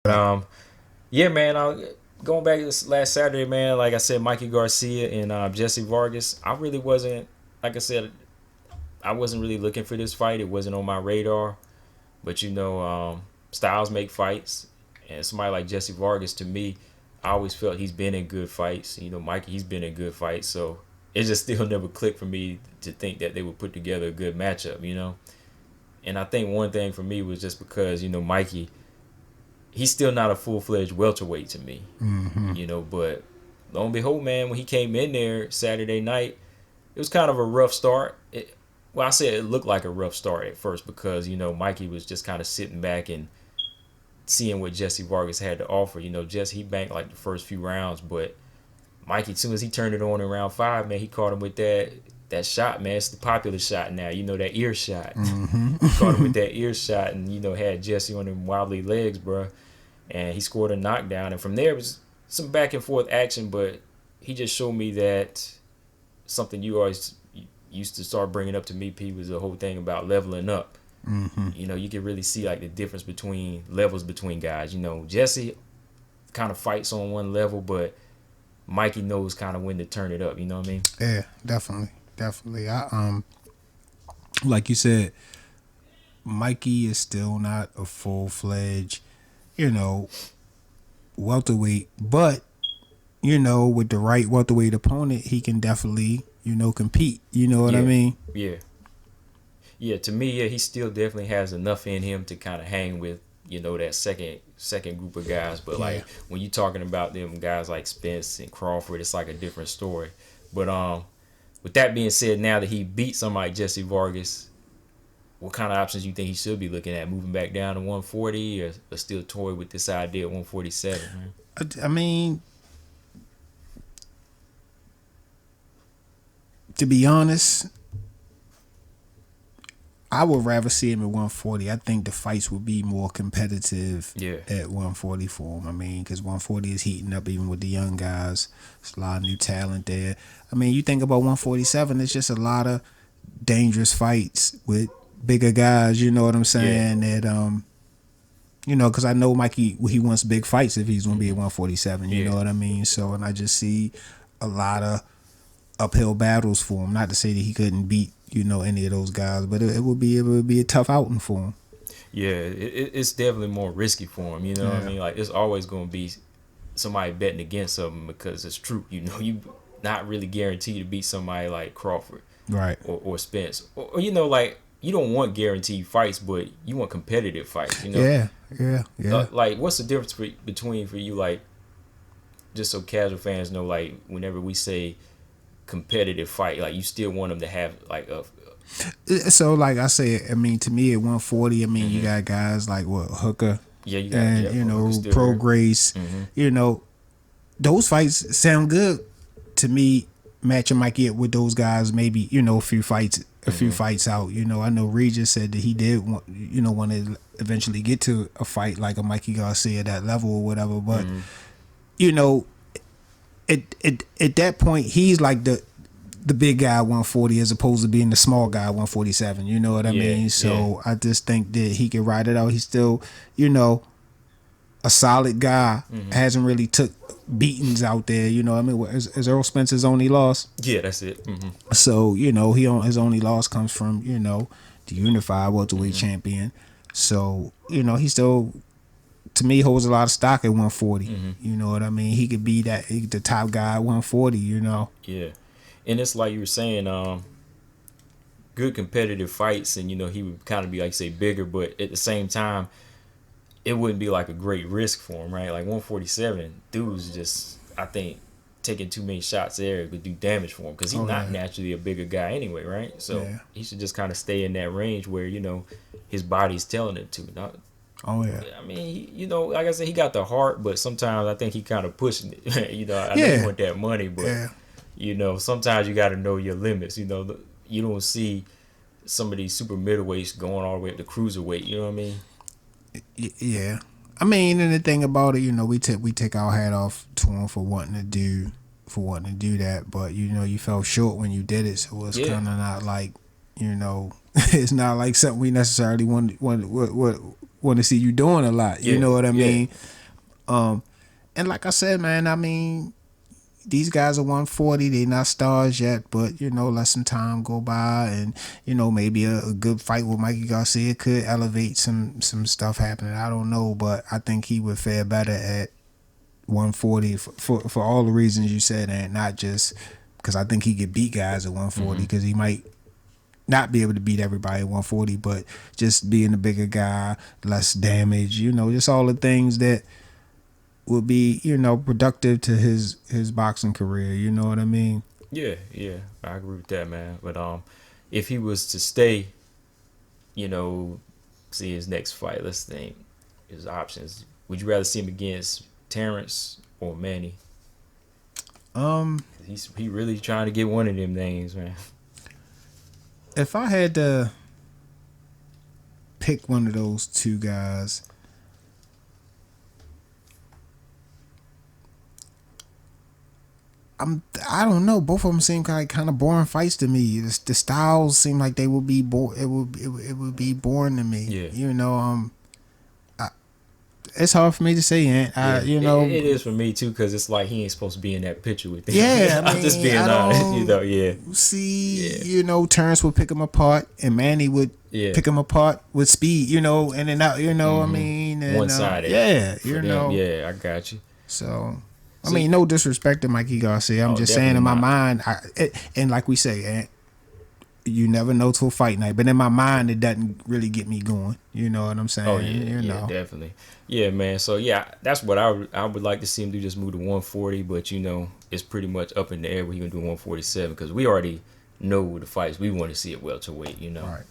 But, yeah, man. Going back to this last Saturday, man. Like I said, Mikey Garcia and Jessie Vargas. I really wasn't. Like I said, I wasn't really looking for this fight. It wasn't on my radar. But styles make fights, and somebody like Jessie Vargas, to me, I always felt he's been in good fights. Mikey, he's been in good fights. So it just still never clicked for me to think that they would put together a good matchup. And I think one thing for me was just because Mikey, he's still not a full-fledged welterweight to me. But lo and behold, man, when he came in there Saturday night, it was kind of a rough start. I said it looked like a rough start at first because Mikey was just kind of sitting back and seeing what Jessie Vargas had to offer. Jesse, he banked like the first few rounds, but Mikey, as soon as he turned it on in round 5, man, he caught him with that shot, man. It's the popular shot now, that ear shot. He caught him with that ear shot and had Jesse on them wobbly legs, bro. And he scored a knockdown, and from there it was some back and forth action, but he just showed me that something you always used to start bringing up to me, P, was the whole thing about leveling up. You can really see like the difference between levels between guys. Jesse kind of fights on one level, but Mikey knows kind of when to turn it up. You know what I mean? Yeah, definitely. Like you said, Mikey is still not a full-fledged, welterweight, but with the right welterweight opponent, he can definitely, compete. You know what I mean? Yeah. Yeah, to me, yeah, he still definitely has enough in him to kind of hang with, that second group of guys. But like when you're talking about them guys like Spence and Crawford, it's like a different story. But with that being said, now that he beat somebody like Jessie Vargas, what kind of options you think he should be looking at? Moving back down to 140 or still toy with this idea at 147? I mean, to be honest, I would rather see him at 140. I think the fights would be more competitive at 140 for him. I mean, because 140 is heating up even with the young guys. There's a lot of new talent there. I mean, you think about 147, it's just a lot of dangerous fights with bigger guys, you know what I'm saying? That, because I know Mikey, he wants big fights if he's going to be at 147, you know what I mean? So, and I just see a lot of uphill battles for him. Not to say that he couldn't beat any of those guys, but it would be a tough outing for him. Yeah, it's definitely more risky for him. You know what I mean? Like it's always going to be somebody betting against something because it's true. You not really guaranteed to beat somebody like Crawford, right, or Spence, or like you don't want guaranteed fights, but you want competitive fights. Yeah. Like what's the difference between for you, like just so casual fans know, like whenever we say competitive fight, like you still want them to have like a so like I said, I mean, to me at 140, I mean you got guys like Hooker, you got, and Pro Grace, those fights sound good to me. Matching Mikey up with those guys, maybe a few fights out. I know Regis said that he did want to eventually get to a fight like a Mikey Garcia at that level or whatever, but at that point, he's like the big guy 140 as opposed to being the small guy 147. You know what I mean? So I just think that he can ride it out. He's still, a solid guy. Hasn't really took beatings out there. I mean, is Earl Spencer's only loss? Yeah, that's it. So his only loss comes from the unified welterweight champion. So he still, to me, holds a lot of stock at 140. You know what I mean? He could be the top guy at 140. Yeah, and it's like you were saying, good competitive fights, and he would kind of be like say bigger, but at the same time, it wouldn't be like a great risk for him, right? Like 147, dude's just, I think, taking too many shots there could do damage for him because he's not naturally a bigger guy anyway, right? So he should just kind of stay in that range where his body's telling him to. I mean, like I said, he got the heart, but sometimes I think he kind of pushing it. I know he want that money, but sometimes you got to know your limits. You don't see some of these super middleweights going all the way up to cruiserweight. You know what I mean? Yeah. I mean, and the thing about it, we take our hat off to him for wanting to do that, but you fell short when you did it, so it's kind of not like it's not like something we necessarily want want to see you doing a lot. You know what I mean? Yeah. And like I said, man, I mean, these guys are 140. They not stars yet, but let some time go by, and maybe a good fight with Mikey Garcia could elevate some stuff happening. I don't know, but I think he would fare better at 140 for all the reasons you said, and not just because I think he could beat guys at 140 because he might not be able to beat everybody at 140, but just being a bigger guy, less damage, just all the things that would be, productive to his boxing career. You know what I mean? Yeah, I agree with that, man. But if he was to stay, see his next fight, let's think his options. Would you rather see him against Terrence or Manny? He really trying to get one of them names, man. If I had to pick one of those two guys, I don't know. Both of them seem kind of boring fights to me. The styles seem like they would be it would be boring to me. Yeah. It's hard for me to say, Ant. It is for me too, because it's like he ain't supposed to be in that picture with them. Yeah, I'm just being honest. Yeah. See, Terrence would pick him apart, and Manny would pick him apart with speed. And then out. I mean, and, one sided. Yeah, Yeah, I got you. So. I mean, no disrespect to Mikey Garcia. I'm just saying in my mind, and like we say, you never know till fight night. But in my mind, it doesn't really get me going. You know what I'm saying? Oh yeah, definitely. Yeah, man. So yeah, that's what I would like to see him do. Just move to 140, but it's pretty much up in the air. What he gonna do 147 because we already know the fights we want to see at welterweight. Right.